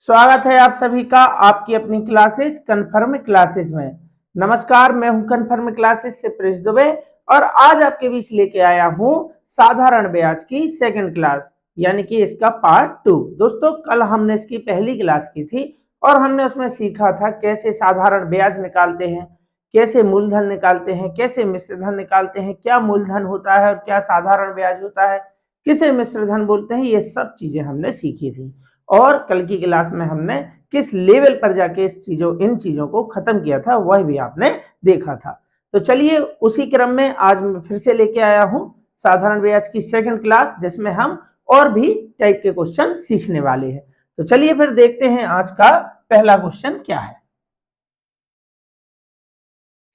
स्वागत है आप सभी का आपकी अपनी क्लासेस कन्फर्म क्लासेस में। नमस्कार, मैं हूं कन्फर्म क्लासेस से प्रिंस दुबे और आज आपके बीच लेके आया हूं साधारण ब्याज की सेकंड क्लास, यानी कि इसका पार्ट 2। दोस्तों, कल हमने इसकी पहली क्लास की थी और हमने उसमें सीखा था कैसे साधारण ब्याज निकालते हैं, कैसे मूलधन निकालते हैं, कैसे मिश्रधन निकालते हैं, क्या मूलधन होता है और क्या साधारण ब्याज होता है, किसे मिश्रधन बोलते हैं। ये सब चीजें हमने सीखी थी और कल की क्लास में हमने किस लेवल पर जाके इन चीजों को खत्म किया था वह भी आपने देखा था। तो चलिए उसी क्रम में आज मैं फिर से लेके आया हूं साधारण ब्याज की सेकंड क्लास, जिसमें हम और भी टाइप के क्वेश्चन सीखने वाले हैं। तो चलिए फिर देखते हैं आज का पहला क्वेश्चन क्या है।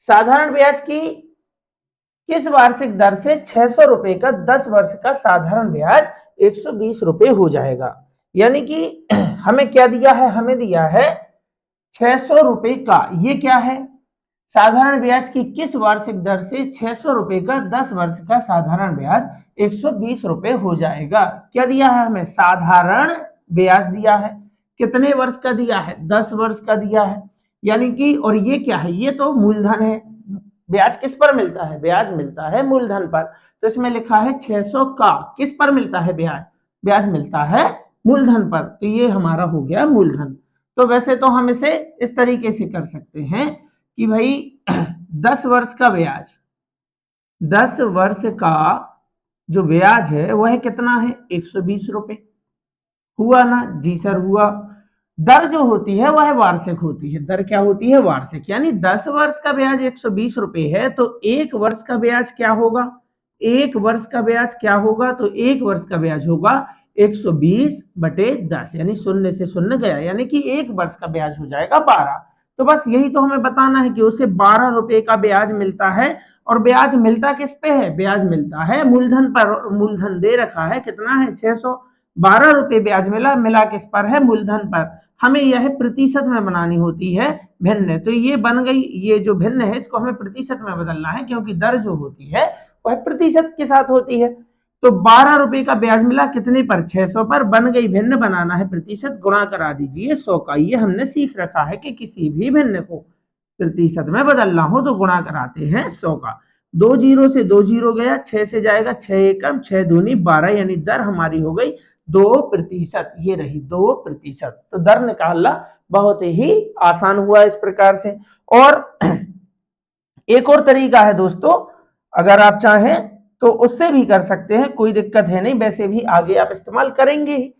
साधारण ब्याज की किस वार्षिक दर से 600 रुपए का 10 वर्ष का साधारण ब्याज 120 रुपए हो जाएगा। यानी कि हमें क्या दिया है, हमें दिया है 600 रुपए का, ये क्या है, साधारण ब्याज की किस वार्षिक दर से 600 रुपए का 10 वर्ष का साधारण ब्याज 120 रुपए हो जाएगा। क्या दिया है हमें, साधारण ब्याज दिया है। कितने वर्ष का दिया है, 10 वर्ष का दिया है। यानी कि और ये क्या है, ये तो मूलधन है। ब्याज किस पर मिलता है, ब्याज मिलता है मूलधन पर। तो इसमें लिखा है 600 का, किस पर मिलता है ब्याज, ब्याज मिलता है मूलधन पर। तो ये हमारा हो गया मूलधन। तो वैसे तो हम इसे इस तरीके से कर सकते हैं कि भाई 10 वर्ष का ब्याज, 10 वर्ष का जो ब्याज है वह कितना है, 120 रुपए। हुआ ना जी सर, हुआ। दर जो होती है वह वार्षिक होती है। दर क्या होती है, वार्षिक। यानी 10 वर्ष का ब्याज 120 रुपए है तो एक वर्ष का ब्याज क्या होगा, एक वर्ष का ब्याज क्या होगा, तो एक वर्ष का ब्याज होगा 120 बटे 10, यानी शून्य से शून्य गया, यानी कि एक वर्ष का ब्याज हो जाएगा 12। तो बस यही तो हमें बताना है कि उसे 12 रुपए का ब्याज मिलता है। और ब्याज मिलता किस पे है, ब्याज मिलता है मूलधन पर। मूलधन दे रखा है कितना है, 600। 12 रुपए ब्याज मिला, मिला किस पर है, मूलधन पर। हमें यह प्रतिशत में बनानी होती है भिन्न। तो ये बन गई, ये जो भिन्न है इसको हमें प्रतिशत में बदलना है, क्योंकि दर जो होती है वह प्रतिशत के साथ होती है। तो 12 रुपए का ब्याज मिला कितने पर, 600 पर। बन गई भिन्न, बनाना है प्रतिशत, गुणा करा दीजिए 100 का। ये हमने सीख रखा है कि किसी भी भिन्न को प्रतिशत में बदलना हो तो गुणा कराते हैं 100 का। 2 जीरो से 2 जीरो गया, 6 से जाएगा 6 एकम, 6 दूनी 12, यानी दर हमारी हो गई 2%। ये रही 2%। तो दर निकालना बहुत ही आसान हुआ इस प्रकार से। और एक और तरीका है दोस्तों, अगर आप चाहें तो उससे भी कर सकते हैं, कोई दिक्कत है नहीं, वैसे भी आगे आप इस्तेमाल करेंगे ही।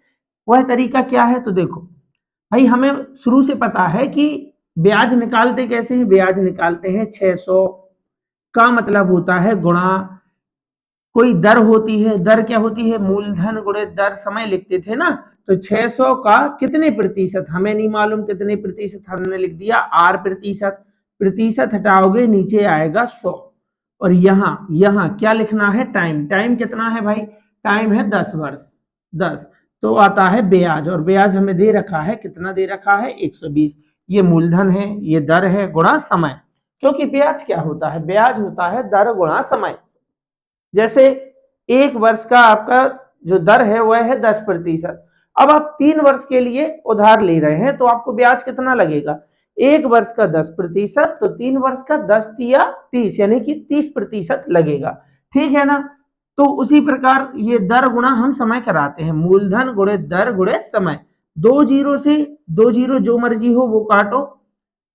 वह तरीका क्या है, तो देखो भाई, हमें शुरू से पता है कि ब्याज निकालते कैसे हैं। ब्याज निकालते हैं 600 का मतलब होता है गुणा, कोई दर होती है, दर क्या होती है, मूलधन गुणे दर, समय लिखते थे ना। तो 600 का कितने प्रतिशत, हमें नहीं मालूम कितने प्रतिशत, हमने लिख दिया आर प्रतिशत। प्रतिशत हटाओगे नीचे आएगा 100। और यहाँ यहाँ क्या लिखना है, टाइम। टाइम कितना है भाई, टाइम है 10 वर्ष। 10 तो आता है ब्याज, और ब्याज हमें दे रखा है, कितना दे रखा है, 120। ये मूलधन है, ये दर है, गुणा समय। क्योंकि ब्याज क्या होता है, ब्याज होता है दर गुणा समय। जैसे एक वर्ष का आपका जो दर है वह है 10%। अब आप 3 वर्ष के लिए उधार ले रहे हैं तो आपको ब्याज कितना लगेगा, एक वर्ष का 10%, तो 3 वर्ष का 10 तिया 30, यानी कि 30% लगेगा। ठीक है ना। तो उसी प्रकार ये दर गुणा हम समय कराते हैं, मूलधन गुणे दर गुणे समय। 2 जीरो से 2 जीरो जो मर्जी हो वो काटो,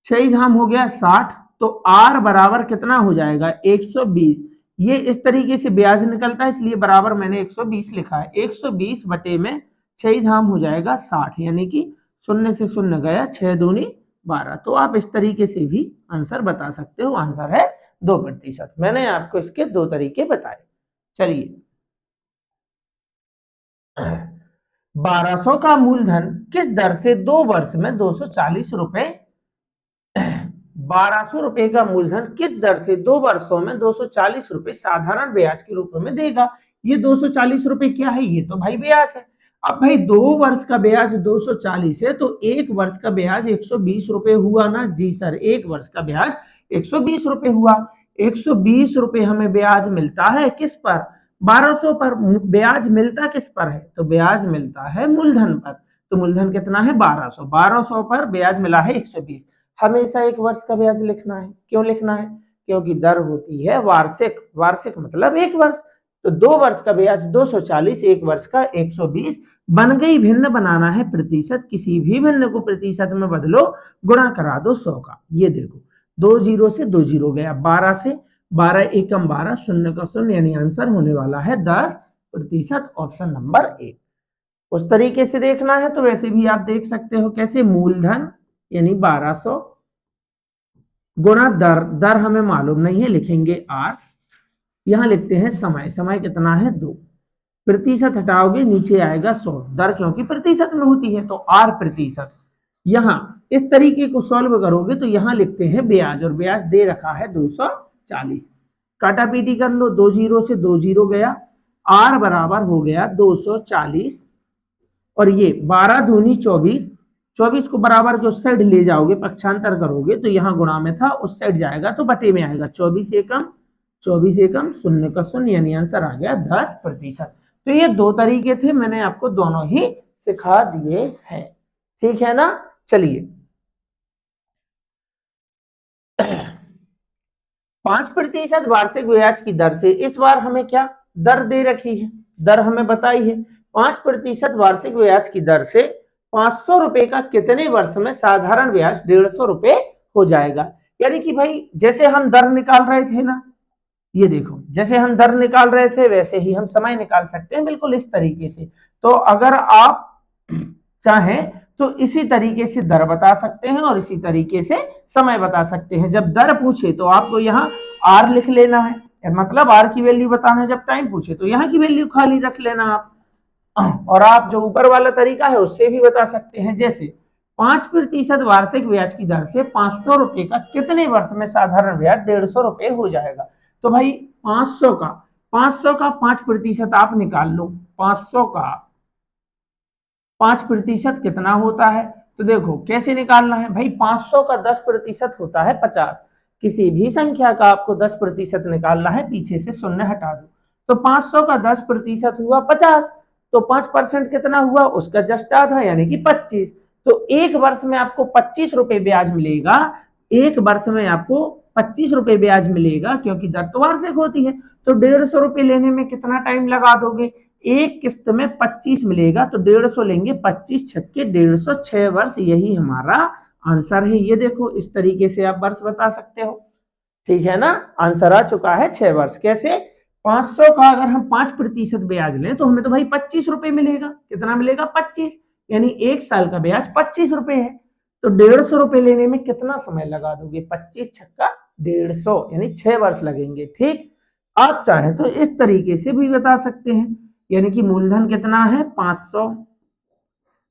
6 धाम हो गया 60। तो आर बराबर कितना हो जाएगा, 120। ये इस तरीके से ब्याज निकलता है, इसलिए बराबर मैंने 120 लिखा है। 120 बटे में 6 धाम हो जाएगा 60, यानी कि शून्य से शून्य गया, 6 दूनी 12। तो आप इस तरीके से भी आंसर बता सकते हो। आंसर है 2%। मैंने आपको इसके 2 तरीके बताए। चलिए 1200 का मूलधन किस दर से 2 वर्ष में 240 रुपए, 1200 रुपए का मूलधन किस दर से 2 वर्षों में 240 रुपए साधारण ब्याज के रूप में देगा। ये 240 रुपए क्या है, ये तो भाई ब्याज है। अब भाई 2 वर्ष का ब्याज 240 है तो एक वर्ष का ब्याज 120 रुपए हुआ ना जी सर, एक वर्ष का ब्याज 120 रुपए हुआ। 120 रुपए हमें ब्याज मिलता है किस पर, 1200 पर। ब्याज मिलता किस पर है, तो ब्याज मिलता है मूलधन पर। तो मूलधन कितना है 1200। 1200 पर ब्याज मिला है 120। हमेशा एक वर्ष का ब्याज लिखना है। क्यों लिखना है? क्योंकि दर होती है वार्षिक। वार्षिक मतलब एक वर्ष। तो 2 वर्ष का ब्याज 240, एक वर्ष का 120। बन गई भिन्न, बनाना है प्रतिशत। किसी भी भिन्न को प्रतिशत में बदलो, गुणा करा दो 100 का। ये देखो 2 जीरो से 2 जीरो गया, 12 से 12 एकम 12, शून्य का शून्य, यानी आंसर होने वाला है 10%। Option number 1। उस तरीके से देखना है तो वैसे भी आप देख सकते हो। कैसे? मूलधन यानी 1200 गुणा दर। दर हमें मालूम नहीं है, लिखेंगे आर। यहां लिखते हैं समय। समय कितना है 2। प्रतिशत हटाओगे नीचे आएगा 100। दर क्योंकि प्रतिशत में होती है तो आर प्रतिशत। यहां इस तरीके को सॉल्व करोगे तो यहां लिखते हैं ब्याज, और ब्याज दे रखा है 240। काटा पीटी कर लो, 2 जीरो से 2 जीरो गया, आर बराबर हो गया 240। और ये 12 दूनी 24, 24 को बराबर के उस साइड ले जाओगे, पक्षांतर करोगे तो यहाँ गुणा में था, उस साइड जाएगा तो बटे में आएगा। 24 एकम शून्य का शून्य, यानी आंसर आ गया 10%। तो ये 2 तरीके थे, मैंने आपको दोनों ही सिखा दिए हैं। ठीक है ना? चलिए 5% वार्षिक ब्याज की दर से, इस बार हमें क्या दर दे रखी है, दर हमें बताई है। 5% वार्षिक ब्याज की दर से 500 रुपए का कितने वर्ष में साधारण ब्याज 150 रुपए हो जाएगा। यानी कि भाई जैसे हम दर निकाल रहे थे ना, ये देखो जैसे हम दर निकाल रहे थे वैसे ही हम समय निकाल सकते हैं, बिल्कुल इस तरीके से। तो अगर आप चाहें तो इसी तरीके से दर बता सकते हैं और इसी तरीके से समय बता सकते हैं। जब दर पूछे तो आपको यहाँ आर लिख लेना है, मतलब आर की वैल्यू बताना है। जब टाइम पूछे तो यहाँ की वैल्यू खाली रख लेना आप। और आप जो ऊपर वाला तरीका है उससे भी बता सकते हैं। जैसे 5% वार्षिक ब्याज की दर से 500 रुपए का कितने वर्ष में साधारण ब्याज 150 रुपए हो जाएगा। तो भाई 500 का 5% आप निकाल लो। 500 का 5% कितना होता है? तो देखो कैसे निकालना है भाई। 500 का 10% होता है 50। किसी भी संख्या का आपको 10% निकालना है, पीछे से शून्य हटा दो। तो 500 का 10% हुआ 50। तो 5% कितना हुआ? उसका जस्ट आधा, यानी कि 25। तो एक वर्ष में आपको 25 रुपए ब्याज मिलेगा। एक वर्ष में आपको 25 रुपए ब्याज मिलेगा, क्योंकि दर तो वार्षिक होती है। तो 150 रुपए लेने में कितना टाइम लगा दोगे? एक किस्त में 25 मिलेगा तो 150 लेंगे, 25 छक्के 150, 6 वर्ष। यही हमारा आंसर है। ये देखो इस तरीके से आप वर्ष बता सकते हो। ठीक है ना? आंसर आ चुका है 6 वर्ष। कैसे? 500 का अगर हम 5% ब्याज लें तो हमें तो भाई 25 रुपए मिलेगा। कितना मिलेगा? 25, यानी एक साल का ब्याज 25 रुपए है। तो 150 रुपए लेने में कितना समय लगा दोगे? 25 छक्का 150, यानी 6 वर्ष लगेंगे। ठीक, आप चाहें तो इस तरीके से भी बता सकते हैं। यानी कि मूलधन कितना है 500,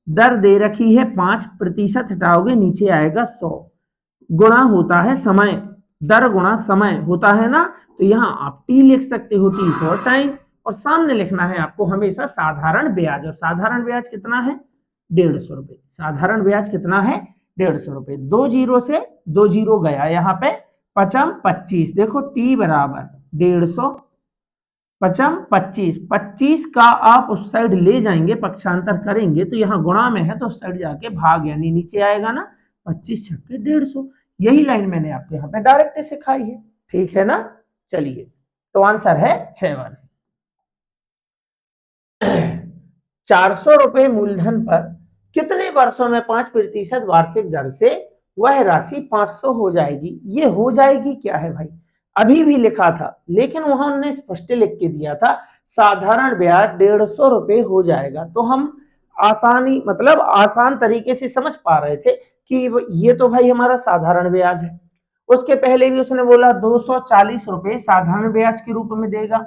दर दे रखी है 5%, हटाओगे नीचे आएगा 100, गुणा होता है समय। दर गुणा समय होता है ना, तो यहां आप टी लिख सकते हो, टी फॉर टाइम। और सामने लिखना है आपको हमेशा साधारण ब्याज। और साधारण ब्याज कितना है? 150 रुपए। साधारण ब्याज कितना है? 150 रुपए। 2 जीरो से 2 जीरो गया, यहाँ पे पचम 25। देखो टी बराबर 150 पचम 25। 25 का आप उस साइड ले जाएंगे, पक्षांतर करेंगे तो यहाँ गुणा में है तो उस साइड जाके भाग, यानी नीचे आएगा ना 25 छक्के 150। यही लाइन मैंने आपको यहाँ पे डायरेक्ट सिखाई है। ठीक है ना? चलिए, तो आंसर है 6 वर्ष। 400 रुपए मूलधन पर कितने वर्षों में 5% वार्षिक दर से वह राशि 500 हो जाएगी। ये हो जाएगी क्या है भाई? अभी भी लिखा था, लेकिन वहां उन्होंने स्पष्ट लिख के दिया था साधारण ब्याज 150 रुपए हो जाएगा। तो हम आसानी मतलब आसान तरीके से समझ पा रहे थे कि ये तो भाई हमारा साधारण ब्याज है। उसके पहले भी उसने बोला 240 रुपए साधारण ब्याज के रूप में देगा।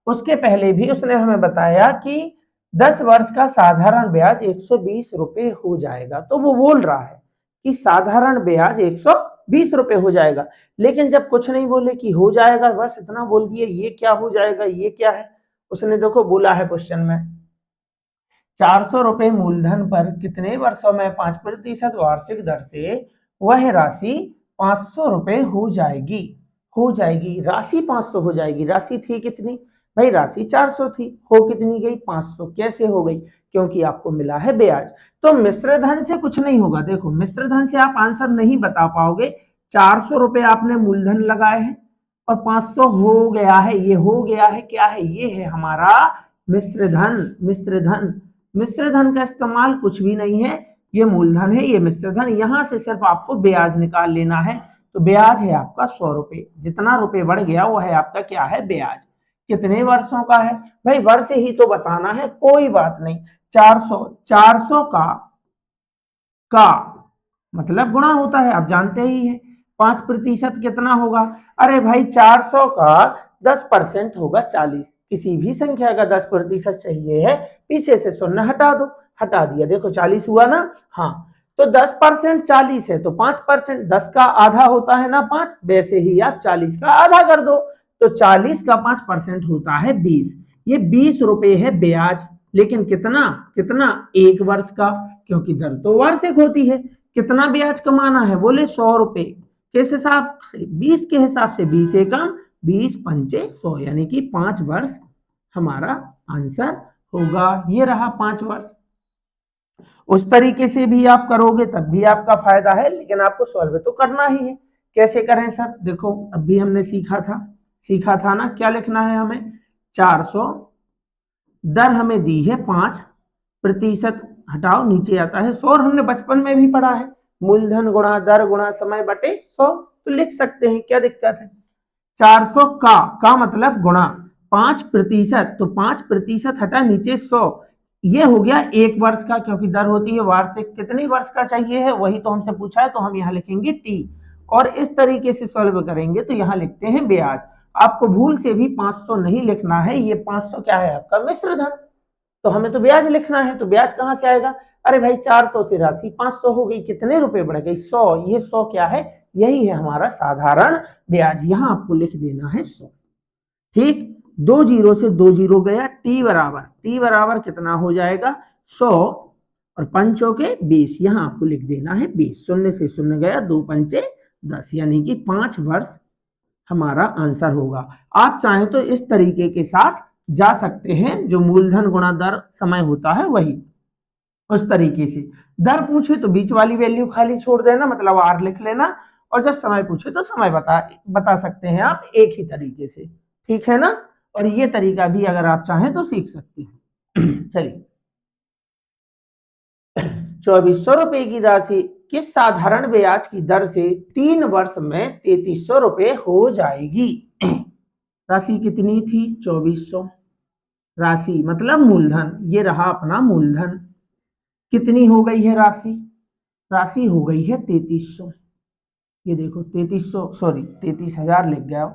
उसके पहले भी उसने हमें बताया कि 10 वर्ष का साधारण ब्याज 120 रुपए हो जाएगा। तो वो बोल रहा है कि साधारण ब्याज 120 रुपए हो जाएगा। लेकिन जब कुछ नहीं बोले कि हो जाएगा, बस इतना बोल दिए ये क्या हो जाएगा, ये क्या है। उसने देखो बोला है क्वेश्चन में 400 रुपए मूलधन पर कितने वर्षों में 5% वार्षिक दर से वह राशि 500 रुपए हो जाएगी। हो जाएगी, राशि 500 हो जाएगी। राशि थी कितनी भाई? राशि 400 थी, हो कितनी गई? 500। कैसे हो गई? क्योंकि आपको मिला है ब्याज। तो मिश्र धन से कुछ नहीं होगा। देखो मिश्र धन से आप आंसर नहीं बता पाओगे। 400 रुपए आपने मूलधन लगाए हैं और 500 हो गया है, ये हो गया है, क्या है, ये है हमारा मिश्र धन। मिश्र धन, मिश्र धन का इस्तेमाल कुछ भी नहीं है, ये मूलधन है, ये मिश्र धन। यहां से सिर्फ आपको ब्याज निकाल लेना है। तो ब्याज है आपका 100 रुपए। जितना रुपए बढ़ गया वो है आपका क्या है, ब्याज। कितने वर्षों का है भाई, वर्ष ही तो बताना है, कोई बात नहीं। 400, 400 का मतलब गुणा होता है, आप जानते ही हैं। 5% कितना होगा, अरे भाई 400 का 10% होगा 40। किसी भी संख्या का 10% चाहिए है, पीछे से शून्य हटा दो, हटा दिया, देखो 40 हुआ ना। हाँ, तो 10% 40 है, तो 5%, 10 का आधा होता है ना 5, वैसे ही आप 40 का आधा कर दो, तो 40 का 5% होता है 20। ये 20 रुपए है ब्याज। लेकिन कितना, कितना, 1 वर्ष का, क्योंकि दर तो वार्षिक होती है। कितना ब्याज कमाना है, बोले 100 रुपए। किस हिसाब से, 20 के हिसाब से, 20 एकम 20 पंचे 100, यानी कि 5 वर्ष हमारा आंसर होगा। ये रहा 5 वर्ष। उस तरीके से भी आप करोगे तब भी आपका फायदा है, लेकिन आपको सॉल्व तो करना ही है। कैसे करें सर, देखो अभी हमने सीखा था ना, क्या लिखना है हमें, 400, दर हमें दी है 5%, हटाओ नीचे आता है 100, हमने बचपन में भी पढ़ा है, मूलधन गुणा दर गुणा समय बटे 100, तो लिख सकते हैं, क्या दिक्कत है। 400 का मतलब गुणा 5%, तो 5% हटा नीचे 100, ये हो गया 1 वर्ष का, क्योंकि दर होती है वार्षिक। कितने वर्ष का चाहिए है वही तो हमसे पूछा है, तो हम यहाँ लिखेंगे टी। और इस तरीके से सॉल्व करेंगे तो यहाँ लिखते हैं ब्याज। आपको भूल से भी 500 नहीं लिखना है, ये 500 क्या है आपका मिश्र धन, तो हमें तो ब्याज लिखना है, तो ब्याज कहां से आएगा, अरे भाई 400 से राशि 500 हो गई, कितने रुपए बढ़ गई, 100। ये 100 क्या है, यही है हमारा साधारण ब्याज, यहां आपको लिख देना है 100। ठीक, 2 जीरो से 2 जीरो गया, टी बराबर कितना हो जाएगा 100, और पंचों के 20, यहां आपको लिख देना है 20। शून्य से शून्य गया, 2 पंचे 10, यानी कि 5 वर्ष हमारा आंसर होगा। आप चाहें तो इस तरीके के साथ जा सकते हैं, जो मूलधन गुणा दर समय होता है वही, उस तरीके से। दर पूछे तो बीच वाली वैल्यू खाली छोड़ देना, मतलब आर लिख लेना, और जब समय पूछे तो समय बता सकते हैं आप एक ही तरीके से, ठीक है ना। और ये तरीका भी अगर आप चाहें तो सीख सकते हैं। चलिए, 2400 रुपए की राशि किस साधारण ब्याज की दर से 3 वर्ष में 3300 रुपए हो जाएगी। राशि कितनी थी, 2400, राशि मतलब मूलधन, ये रहा अपना मूलधन। कितनी हो गई है राशि, राशि हो गई है 3300, ये देखो 3300, सॉरी 33,000 लिख गया।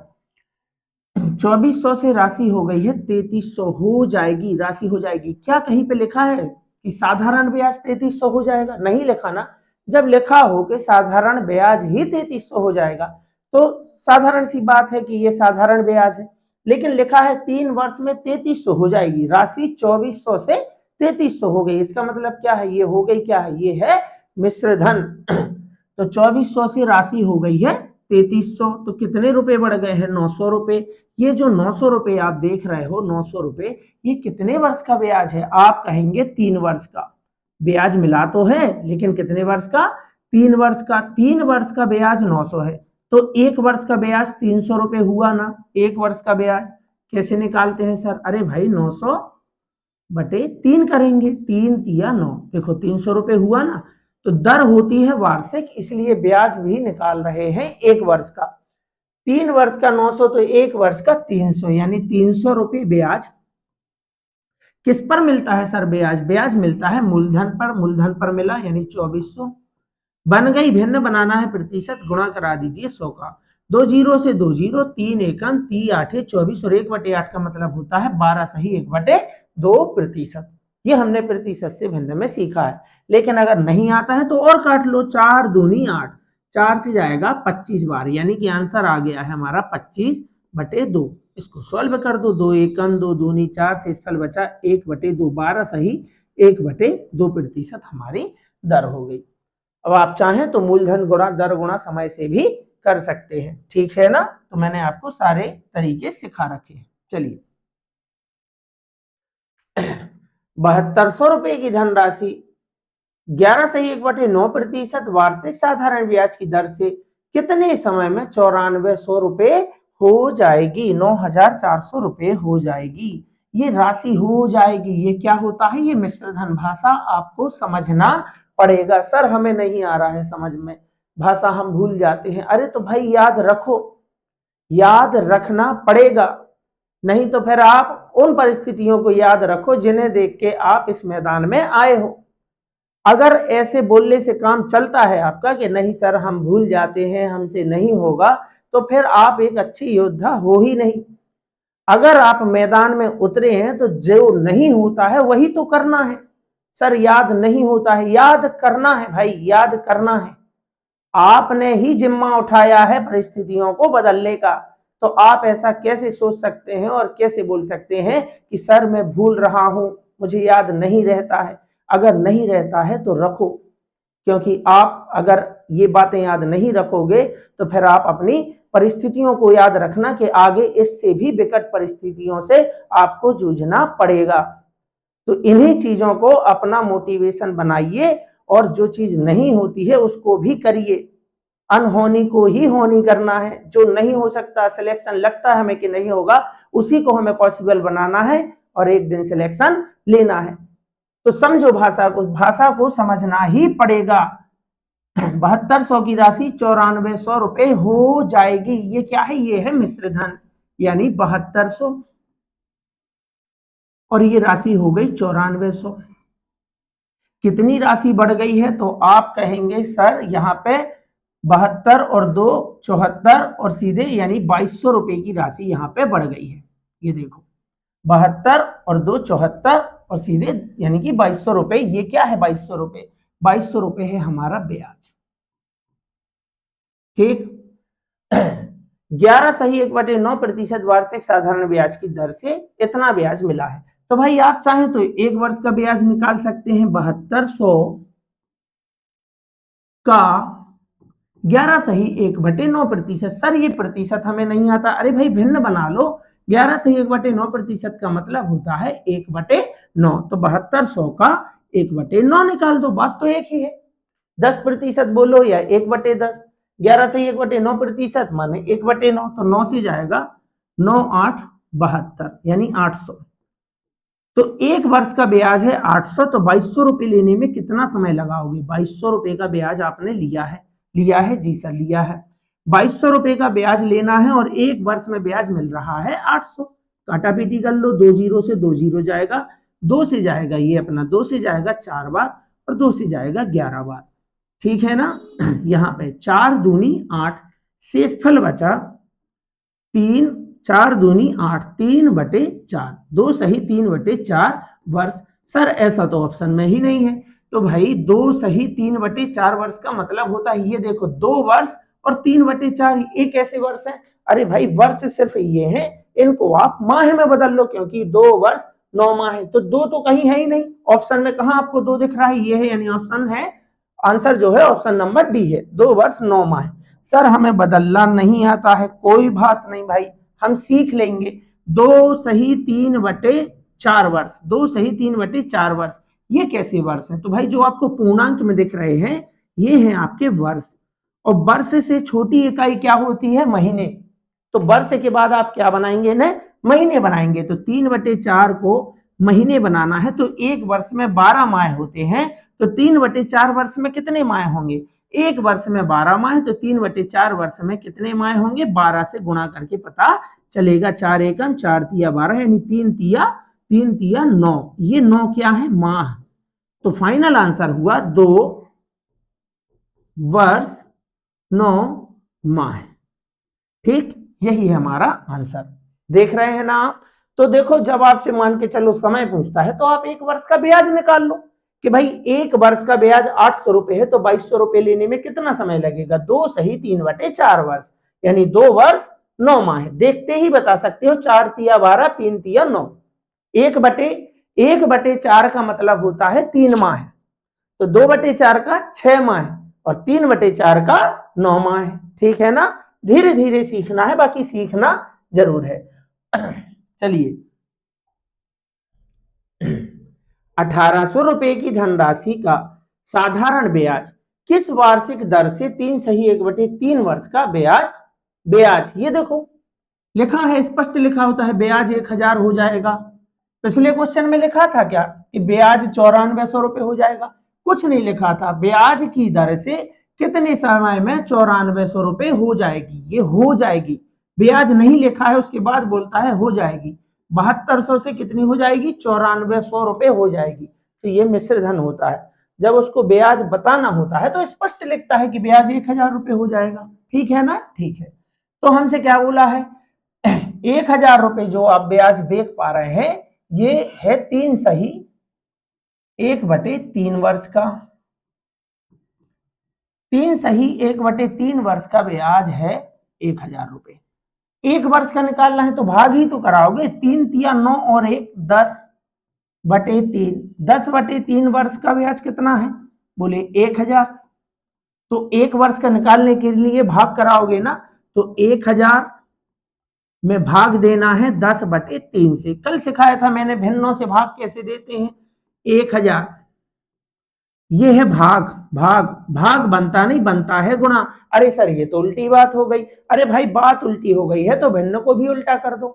2400 से राशि हो गई है 3300, हो जाएगी, राशि हो जाएगी। क्या कहीं पे लिखा है कि साधारण ब्याज 3300 हो जाएगा, नहीं लिखा ना। जब लिखा हो कि साधारण ब्याज ही 3300 हो जाएगा, तो साधारण सी बात है कि ये साधारण ब्याज है। लेकिन लिखा है 3 वर्ष में 3300 हो जाएगी, राशि 2400 से 3300 हो गई, इसका मतलब क्या है, ये हो गई क्या है, ये है मिश्र धन। तो 2400 से राशि हो गई है 3300, तो कितने रुपए बढ़ गए हैं, 900 रुपए। ये जो 900 रुपए आप देख रहे हो, 900 रुपए, ये कितने वर्ष का ब्याज है, आप कहेंगे 3 वर्ष का। ब्याज मिला तो है, लेकिन कितने वर्ष का, 3 वर्ष का। 3 वर्ष का ब्याज 900 है, तो 1 वर्ष का ब्याज 300 रुपए हुआ ना। 1 वर्ष का ब्याज कैसे निकालते हैं सर, अरे भाई 900 बटे 3 करेंगे, 3 तिया 9, देखो 300 रुपए हुआ ना। तो दर होती है वार्षिक, इसलिए ब्याज भी निकाल रहे हैं 1 वर्ष का। 3 वर्ष का 900, तो 1 वर्ष का 300, यानी 300 रुपए ब्याज किस पर मिलता है सर, ब्याज, ब्याज मिलता है मूलधन पर। मूलधन पर मिला यानी 2400। बन गई भिन्न, बनाना है प्रतिशत, गुणा करा दीजिए 100 का। 2 जीरो से 2 जीरो, 3 एकम 3 आठे 24, और 1/8 का मतलब होता है 12 सही 1/2%। ये हमने प्रतिशत से भिन्न में सीखा है। लेकिन अगर नहीं आता है तो और काट लो, 4 दूनी 8, 4 से जाएगा 25 बार, यानी कि आंसर आ गया है हमारा 25/2। इसको सॉल्व कर दो, 2 एकम 2 दूनी 4, से स्थल बचा 1/2, 12 सही 1/2% हमारी दर हो गई। अब आप चाहें तो मूलधन गुणा दर गुणा समय से भी कर सकते हैं, ठीक है ना। तो मैंने आपको सारे तरीके सिखा रखे हैं। चलिए, 7200 रुपए की धनराशि 11 सही 1/9% वार्षिक साधारण ब्याज की दर से कितने समय में 9400 रुपए हो जाएगी, 9400 रुपए हो जाएगी। ये राशि हो जाएगी, ये क्या होता है, ये मिश्रधन भाषा आपको समझना पड़ेगा। सर हमें नहीं आ रहा है समझ में, भाषा हम भूल जाते हैं। अरे तो भाई याद रखो, याद रखना पड़ेगा, नहीं तो फिर आप उन परिस्थितियों को याद रखो जिन्हें देख के आप इस मैदान में आए हो। अगर ऐसे बोलने से काम चलता है आपका कि नहीं सर हम भूल जाते हैं, हमसे नहीं होगा, तो फिर आप एक अच्छी योद्धा हो ही नहीं। अगर आप मैदान में उतरे हैं तो जो नहीं होता है वही तो करना है। सर याद नहीं होता है, याद करना है भाई, याद करना है। आपने ही जिम्मा उठाया है परिस्थितियों को बदलने का, तो आप ऐसा कैसे सोच सकते हैं और कैसे बोल सकते हैं कि सर मैं भूल रहा हूं, मुझे याद नहीं रहता है। अगर नहीं रहता है तो रखो, क्योंकि आप अगर ये बातें याद नहीं रखोगे तो फिर आप अपनी परिस्थितियों को याद रखना कि आगे इससे भी विकट परिस्थितियों से आपको जूझना पड़ेगा। तो इन्हीं चीजों को अपना मोटिवेशन बनाइए और जो चीज नहीं होती है उसको भी करिए। अनहोनी को ही होनी करना है, जो नहीं हो सकता, सिलेक्शन लगता है हमें कि नहीं होगा, उसी को हमें पॉसिबल बनाना है और एक दिन सिलेक्शन लेना है। तो समझो भाषा को, भाषा को समझना ही पड़ेगा। 7200 की राशि 9400 रुपए हो जाएगी। ये क्या है, ये है मिश्रधन, यानी 7200 और ये राशि हो गई 9400। कितनी राशि बढ़ गई है, तो आप कहेंगे सर यहाँ पे 72 और 2 74 और सीधे यानी 2200 रुपए की राशि यहाँ पे बढ़ गई है। ये देखो 72 और 2 74 और सीधे यानी कि 2200 रुपए। ये क्या है 2200 रुपए, 2200 रुपए है हमारा ब्याज। ठीक 11 सही 1/9% वार्षिक साधारण ब्याज की दर से इतना ब्याज मिला है। तो भाई आप चाहें तो एक वर्ष का ब्याज निकाल सकते हैं। 7200 का 11 सही 1/9%। सर ये प्रतिशत हमें नहीं आता, अरे भाई भिन्न बना लो। 11 सही 1/9% का मतलब होता है 1/9। तो 7200 का 1/9 निकाल दो, बात तो एक ही है। 10% बोलो या 1/10, 11 से 1/9% माने 1/9, तो 9 से जाएगा 9 8 72 यानी 800। तो एक वर्ष का ब्याज है 800, तो 2200 रुपए लेने में कितना समय लगाओगे। 2200 रुपए का ब्याज आपने लिया है, लिया है जी सर लिया है। 2200 रुपए का ब्याज लेना है और एक वर्ष में ब्याज मिल रहा है 800। काटा पीटी कर लो, 2 जीरो से 2 जीरो जाएगा, 2 से जाएगा ये अपना, 2 से जाएगा 4 बार और 2 से जाएगा 11 बार। ठीक है ना। यहाँ पे 4 दूनी 8, शेषफल बचा 3, 4 दूनी 8, 3/4, 2 सही 3/4 वर्ष। सर ऐसा तो ऑप्शन में ही नहीं है। तो भाई 2 सही 3/4 वर्ष का मतलब होता है, ये देखो 2 वर्ष और 3/4, ये कैसे वर्ष है। अरे भाई वर्ष सिर्फ ये है, इनको आप माह में बदल लो, क्योंकि 2 वर्ष 9 माह है। तो 2 तो कहीं है ही नहीं ऑप्शन में, कहां आपको 2 दिख रहा है, ये है, यानी ऑप्शन है, आंसर जो है ऑप्शन नंबर डी है, 2 वर्ष 9 माह। सर हमें बदलना नहीं आता है, कोई बात नहीं भाई, हम सीख लेंगे। 2 सही 3/4 वर्ष, 2 सही 3/4 वर्ष, ये कैसे वर्ष है। तो भाई जो आपको पूर्णांक में दिख रहे हैं ये हैं आपके वर्ष, और वर्ष से छोटी इकाई क्या होती है, महीने। तो वर्ष के बाद आप क्या बनाएंगे ना, महीने बनाएंगे। तो 3/4 को महीने बनाना है, तो एक वर्ष में 12 माह होते हैं, तो 3/4 वर्ष में कितने माह होंगे, एक वर्ष में 12 माह, तो 3/4 वर्ष में कितने माह होंगे, 12 से गुणा करके पता चलेगा। 4 एकम 4 तिया 12 यानी 3 तिया 9, ये 9 क्या है, माह। तो फाइनल आंसर हुआ 2 वर्ष 9 माह। ठीक, यही है हमारा आंसर। देख रहे हैं ना आप। तो देखो जब आपसे मान के चलो समय पूछता है तो आप एक वर्ष का ब्याज निकाल लो कि भाई एक वर्ष का ब्याज 800 रुपए है, तो 2200 रुपए लेने में कितना समय लगेगा, 2 सही 3/4 वर्ष यानी 2 वर्ष 9 माह। देखते ही बता सकते हो, 4 तिया 12, 3 तिया 9, 1/4 का मतलब होता है 3 माह, तो 2/4 का 6 माह और 3/4 का 9 माह। ठीक है ना, धीरे धीरे सीखना है, बाकी सीखना जरूर है। चलिए 1800 रुपए की धनराशि का साधारण ब्याज किस वार्षिक दर से 3/1/3 वर्ष का ब्याज ब्याज ये देखो लिखा है, स्पष्ट लिखा होता है ब्याज 1000 हो जाएगा। पिछले क्वेश्चन में लिखा था क्या कि ब्याज 9400 रुपए हो जाएगा? कुछ नहीं लिखा था, ब्याज की दर से कितने समय में 9400 रुपए हो जाएगी, ये हो जाएगी। ब्याज नहीं लिखा है, उसके बाद बोलता है हो जाएगी। 7200 से कितनी हो जाएगी? 9400 रुपए हो जाएगी। तो ये मिश्र धन होता है, जब उसको ब्याज बताना होता है तो स्पष्ट लिखता है कि ब्याज 1000 रुपए हो जाएगा। ठीक है ना? ठीक है। तो हमसे क्या बोला है? 1000 रुपए जो आप ब्याज देख पा रहे हैं ये है 3/1/3 वर्ष का। 3/1/3 वर्ष का ब्याज है 1000 रुपए। एक वर्ष का निकालना है तो भाग ही तो कराओगे। 3 तिया 9 और 1 10/3। 10/3 वर्ष का ब्याज कितना है? बोले 1000। तो एक वर्ष का निकालने के लिए भाग कराओगे ना, तो 1000 में भाग देना है 10/3 से। कल सिखाया था मैंने भिन्नों से भाग कैसे देते हैं। 1000 ये है भाग, भाग भाग बनता नहीं, बनता है गुणा। अरे सर ये तो उल्टी बात हो गई। अरे भाई बात उल्टी हो गई है तो भिन्न को भी उल्टा कर दो।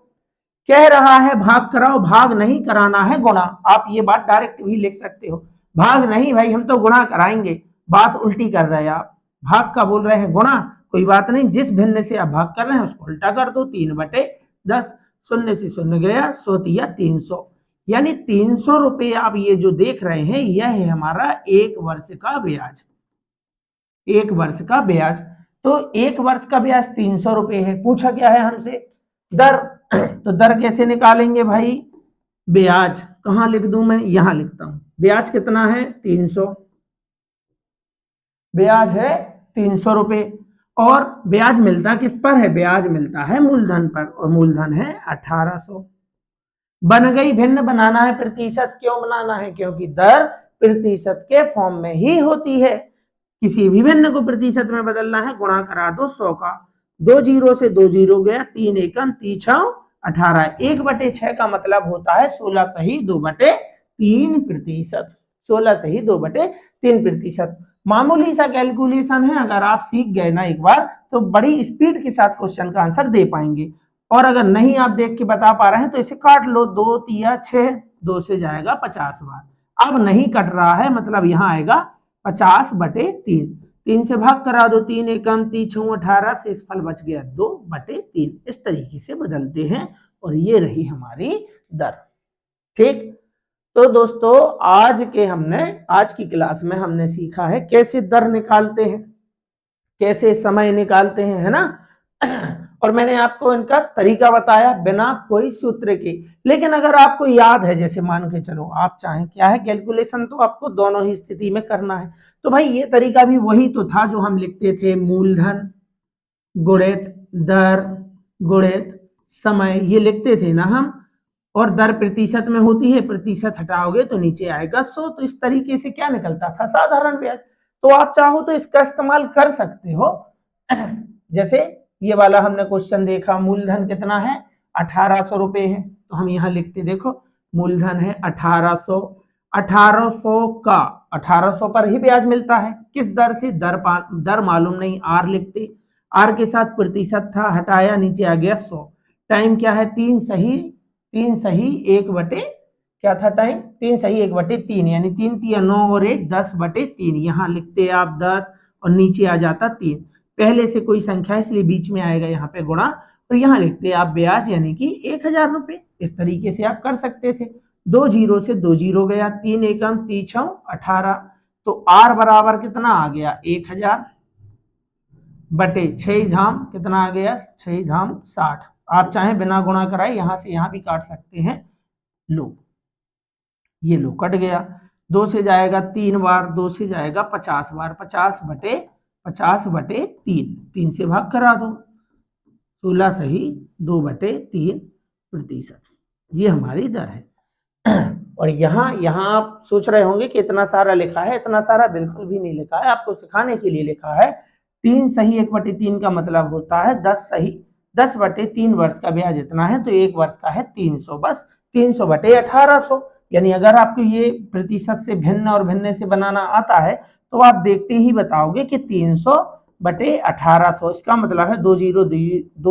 कह रहा है भाग कराओ, भाग नहीं कराना है गुणा। आप ये बात डायरेक्ट भी लिख सकते हो, भाग नहीं भाई हम तो गुणा कराएंगे। बात उल्टी कर रहे हैं आप, भाग का बोल रहे हैं गुणा। कोई बात नहीं, जिस भिन्न से आप भाग कर रहे हैं उसको उल्टा कर दो। 3/10, शून्य से शून्य गया, 100 300, यानी 300 रुपए आप ये जो देख रहे हैं यह है हमारा एक वर्ष का ब्याज। एक वर्ष का ब्याज, तो एक वर्ष का ब्याज 300 रुपए है। पूछा क्या है हमसे? दर। तो दर कैसे निकालेंगे भाई? ब्याज कहां लिख दूं मैं? यहां लिखता हूं। ब्याज कितना है? 300। ब्याज है 300 रुपए। और ब्याज मिलता किस पर है? ब्याज मिलता है मूलधन पर, और मूलधन है 1800। बन गई भिन्न। बनाना है प्रतिशत। क्यों बनाना है? क्योंकि दर प्रतिशत के फॉर्म में ही होती है। किसी भी भिन्न को प्रतिशत में बदलना है, गुणा करा दो 100 का। 2 जीरो से 2 जीरो गया, 3 एकम 3 18। 1/6 का मतलब होता है 16 सही 2/3 प्रतिशत। 16 सही 2/3 प्रतिशत। मामूली सा कैलकुलेशन है, अगर आप सीख गए ना एक बार तो बड़ी स्पीड के साथ क्वेश्चन का आंसर दे पाएंगे। और अगर नहीं आप देख के बता पा रहे हैं तो इसे काट लो। 2 तिया 6, 2 से जाएगा 50 बार। अब नहीं कट रहा है मतलब यहां आएगा 50/3। 3 से भाग करा दो, 3 एकम 3 18, शेषफल बच गया 2/3। इस तरीके से बदलते हैं और ये रही हमारी दर। ठीक। तो दोस्तों आज की क्लास में हमने सीखा है कैसे दर निकालते हैं, कैसे समय निकालते हैं, है ना। और मैंने आपको इनका तरीका बताया बिना कोई सूत्र के। लेकिन अगर आपको याद है, जैसे मान के चलो आप चाहें क्या है, कैलकुलेशन तो आपको दोनों ही स्थिति में करना है, तो भाई ये तरीका भी वही तो था जो हम लिखते थे, मूलधन गुणित दर गुणित समय, ये लिखते थे ना हम। और दर प्रतिशत में होती है, प्रतिशत हटाओगे तो नीचे आएगा 100। तो इस तरीके से क्या निकलता था? साधारण ब्याज। तो आप चाहो तो इसका इस्तेमाल कर सकते हो। जैसे ये वाला हमने क्वेश्चन देखा, मूलधन कितना है? 1800 रुपए है। तो हम यहाँ लिखते, देखो मूलधन है 1800। 1800 का 1800 पर ही ब्याज मिलता है। किस दर से? दर मालूम नहीं, आर लिखते। आर के साथ प्रतिशत था, हटाया, नीचे आ गया 100। टाइम क्या है? 3/1/3 क्या था टाइम? 3/1/3, यानी 3 तिया 9 और 1 10/3। यहाँ लिखते आप 10 और नीचे आ जाता 3। पहले से कोई संख्या इसलिए बीच में आएगा यहाँ पे गुणा, और यहाँ लिखते आप ब्याज यानी कि 1000 रुपए। इस तरीके से आप कर सकते थे। 2 जीरो से 2 जीरो गया, 3 एकम 3 18। तो आर बराबर कितना आ गया? 1000 बटे 6 धाम कितना आ गया? 6 धाम 60। आप चाहें बिना गुणा कराए यहां से यहां भी काट सकते हैं। लो, ये लो कट गया। 2 से जाएगा 3 बार, 2 से जाएगा 50 बार। 50/3, 3 से भाग करा दो, 16 सही 2/3 प्रतिशत। ये हमारी दर है। और यहाँ आप सोच रहे होंगे कि इतना सारा लिखा है। इतना सारा बिल्कुल भी नहीं लिखा है, आपको सिखाने के लिए लिखा है। 3/1/3 का मतलब होता है 10/3 वर्ष का ब्याज इतना है, तो एक वर्ष का है 300। बस 300/1800। यानी अगर आपको ये प्रतिशत से भिन्न और भिन्न से बनाना आता है तो आप देखते ही बताओगे कि 300/1800, इसका मतलब है 2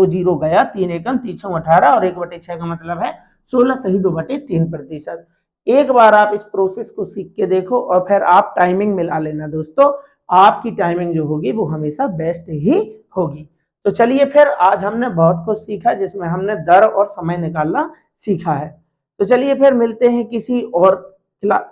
जीरो गया, 3 एकम 3×18 और 1/6 का मतलब है 16 सही 2/3%। एक बार आप इस प्रोसेस को सीख के देखो और फिर आप टाइमिंग मिला लेना दोस्तों, आपकी टाइमिंग जो होगी वो हमेशा बेस्ट ही होगी। तो चलिए फिर आज हमने बहुत कुछ सीखा जिसमें हमने दर और समय निकालना सीखा है। तो चलिए फिर मिलते हैं किसी और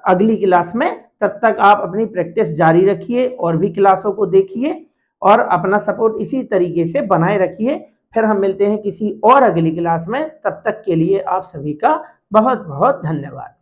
अगली क्लास में। तब तक आप अपनी प्रैक्टिस जारी रखिए और भी क्लासों को देखिए और अपना सपोर्ट इसी तरीके से बनाए रखिए। फिर हम मिलते हैं किसी और अगली क्लास में। तब तक के लिए आप सभी का बहुत बहुत धन्यवाद।